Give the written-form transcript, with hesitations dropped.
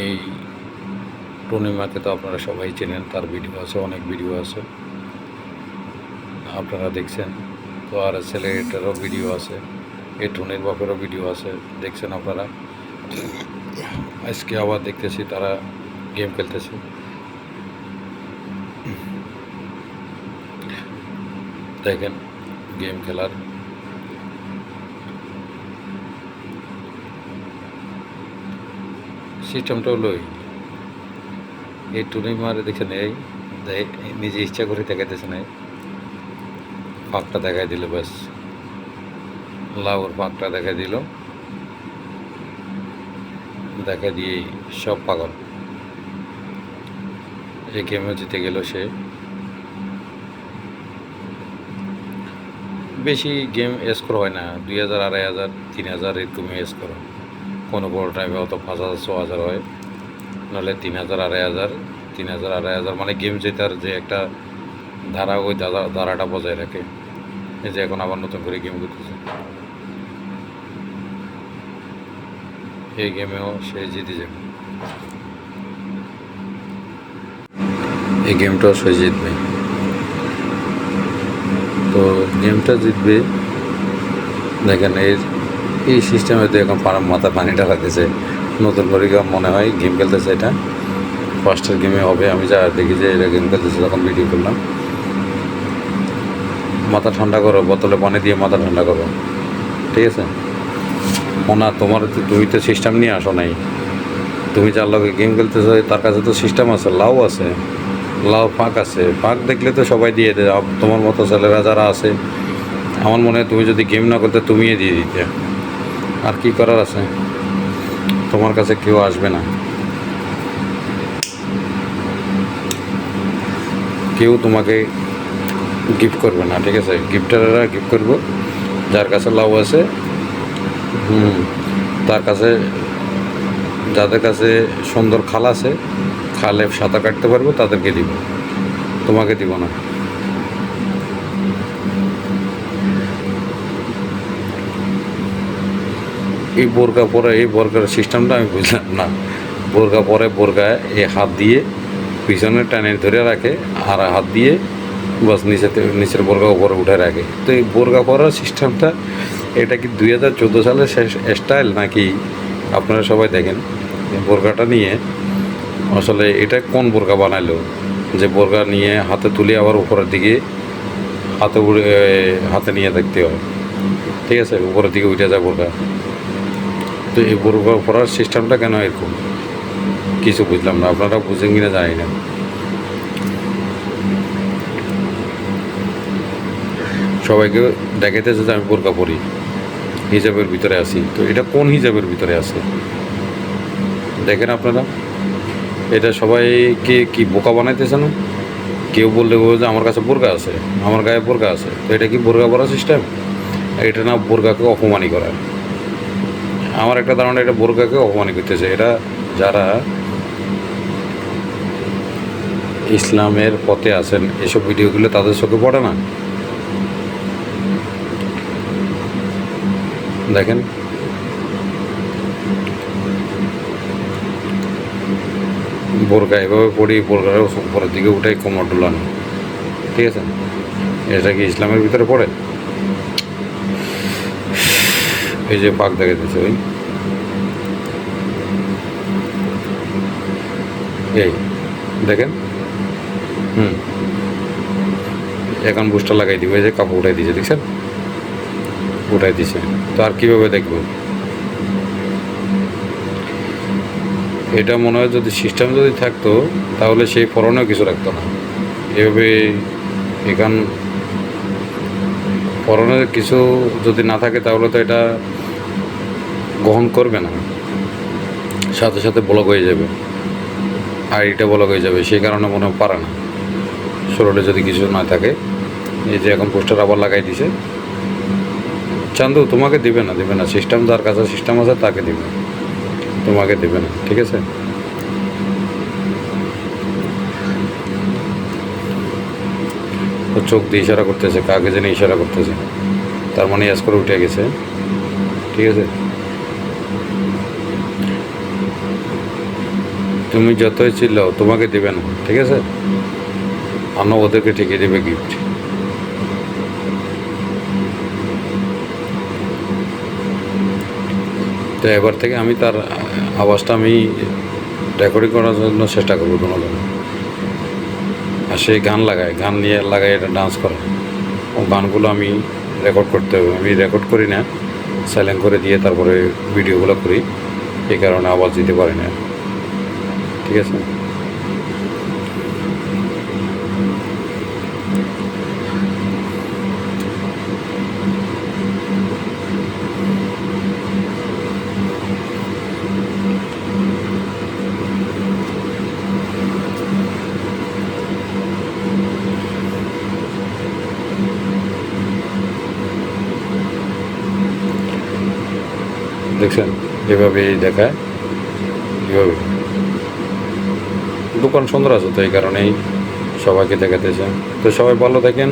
এই পূর্ণিমাকে তো আপনারা সবাই চেনেন, তার ভিডিও আছে, অনেক ভিডিও আছে, আপনারা দেখছেন। তো আর ছেলেটারও ভিডিও আছে, এই টুনির বাপেরও ভিডিও আছে, দেখছেন আপনারা। আজকে আবার দেখতেছি তারা গেম খেলতেছে। দেখেন গেম খেলার সিস্টেমটা হলো এই টুনি মারে দেখছেন, এই নিজে ইচ্ছা করে দেখাইতেছে না, ফাঁকটা দেখাই দিল, ব্যাস লাউর ফাঁকটা দেখাই দিল, দেখা দিয়েই সব পাগল। এই গেমে জিতে গেল সে। বেশি গেম স্কোর হয় না, 2000, 2500, 3000 এরকমই স্কোর হয়। কোনো কোনো টাইমে অত 5000, 6000 হয়, নাহলে 3000, 2500, 3000, 2500 মানে গেম জেতার যে একটা ধারা, ওই ধারাটা বজায় রাখে। এই যে এখন আবার নতুন করে গেম করতেছে, এই গেমেও সে জিতে যাবে, এই গেমটাও সে জিতবে। তো গেমটা জিতবে। দেখেন এই সিস্টেমে তো এখন মাথা পানি ঢালাতেছে, নতুন করে মনে হয় গেম খেলতেছে। এটা ফার্স্টের গেমে হবে, আমি যা দেখি যে এটা গেম খেলতেছে, তখন ভিডিও করলাম। মাথা ঠান্ডা করো, বোতলে পানি দিয়ে মাথা ঠান্ডা করো, ঠিক আছে? না তোমার তুমি তো সিস্টেম নিয়ে আসো নাই, তুমি যার লগে গেম খেলতেছো তার কাছে তো সিস্টেম আছে, লাউ আছে, লাউ ফাঁক আছে, ফাঁক দেখলে তো সবাই দিয়ে দেয়। তোমার মতো ছেলেরা যারা আছে, আমার মনে হয় তুমি যদি গেম না করতে তুমিই দিয়ে দিতে। আর কি করার আছে, তোমার কাছে কেউ আসবে না, কেউ তোমাকে গিফট করবে না, ঠিক আছে? গিফটাররা গিফট করবো যার কাছে লাউ আছে, তার কাছে, যাদের কাছে সুন্দর খাল আছে, খালে সাঁতার কাটতে পারবো, তাদেরকে দিব, তোমাকে দিব না। এই বোরকা পরে, এই বোরকার সিস্টেমটা আমি বুঝলাম না। বোরকা পরে বোরকায় এই হাত দিয়ে পিছনে টানে ধরে রাখে, আর হাত দিয়ে বাস নিচের বোরকা উপরে উঠে রাখে। তো এই বোরকা পরার সিস্টেমটা, এটা কি 2014 সালের শেষ স্টাইল নাকি? আপনারা সবাই দেখেন বোরকাটা নিয়ে, আসলে এটা কোন বোরকা বানাইলো যে বোরকা নিয়ে হাতে তুলে আবার উপরের দিকে হাতে নিয়ে দেখতে হয়, ঠিক আছে? উপরের দিকে উঠে যায় বোরকা। তো এই বোরকা পরার সিস্টেমটা কেন এরকম, কিছু বুঝলাম না, আপনারা বুঝেন কিনা জানি না। সবাইকে দেখাইতেছে যে আমি বোরকা পরি, হিজাবের ভিতরে আছি। তো এটা কোন হিজাবের ভিতরে আছে দেখেন আপনারা। এটা সবাইকে কি বোকা বানাইতেছে না? কেউ বললে যে আমার কাছে বোরকা আছে, আমার গায়ে বোরকা আছে, তো এটা কি বোরকা পরা সিস্টেম? এটা না বোরকাকে অপমানই করা। আমার একটা ধারণা, এটা বোরকাকে অপমানই করতেছে। এটা যারা ইসলামের পথে আছেন, এসব ভিডিওগুলো তাদের চোখে পড়ে না? দেখেন বোরকা এভাবে পড়ি, বোরকার উপরের দিকে উঠাই কোমর ডোলানো, ঠিক আছে? এটা কি ইসলামের ভিতরে পড়ে? এই যে পাক দেখে দিচ্ছে, ওই এই দেখেন, এখন বুস্টার লাগাই দিব, এই যে কাপড় উঠাই দিয়েছে, দেখছেন? উঠাই দিছে। তো আর কীভাবে দেখবো? এটা মনে হয় যদি সিস্টেম যদি থাকতো, তাহলে সেই পরনেও কিছু রাখতো না। এভাবে এখান পরনের কিছু যদি না থাকে, তাহলে তো এটা গ্রহণ করবে না, সাথে সাথে ব্লক হয়ে যাবে, আর এটা ব্লক হয়ে যাবে। সেই কারণে মনে পারে না, শরীরে যদি কিছু না থাকে। এই যে এখন পোস্টার আবার লাগাই দিছে। চান্দু তোমাকে দিবে না, দিবে না, সিস্টেম যার কাছে সিস্টেম আছে তাকে দিবে, তোমাকে দেবে না, ঠিক আছে? ও চোখ দিয়ে ইশারা করতেছে, কাকে যেন ইশারা করতেছে, তার মানে ইয়াস করে উঠে গেছে, ঠিক আছে? তুমি যতই চিল্লাও তোমাকে দেবে না, ঠিক আছে? অন্য ওদেরকে ঠিকই দেবে গিফট। তো এবার থেকে আমি তার আওয়াজটা আমি রেকর্ডিং করার জন্য চেষ্টা করবো কোনো জন্য। আর সে গান লাগায়, গান নিয়ে লাগায় এটা ডান্স করে। ও গানগুলো আমি রেকর্ড করতে হবে, আমি রেকর্ড করি না, সাইলেন্ট করে দিয়ে তারপরে ভিডিওগুলো করি, এই কারণে আওয়াজ দিতে পারি না, ঠিক আছে? দেখছেন এভাবেই দেখায়, এভাবে দোকান সুন্দর আছে, তো এই কারণেই সবাইকে দেখাতেছে। তো সবাই ভালো থাকেন।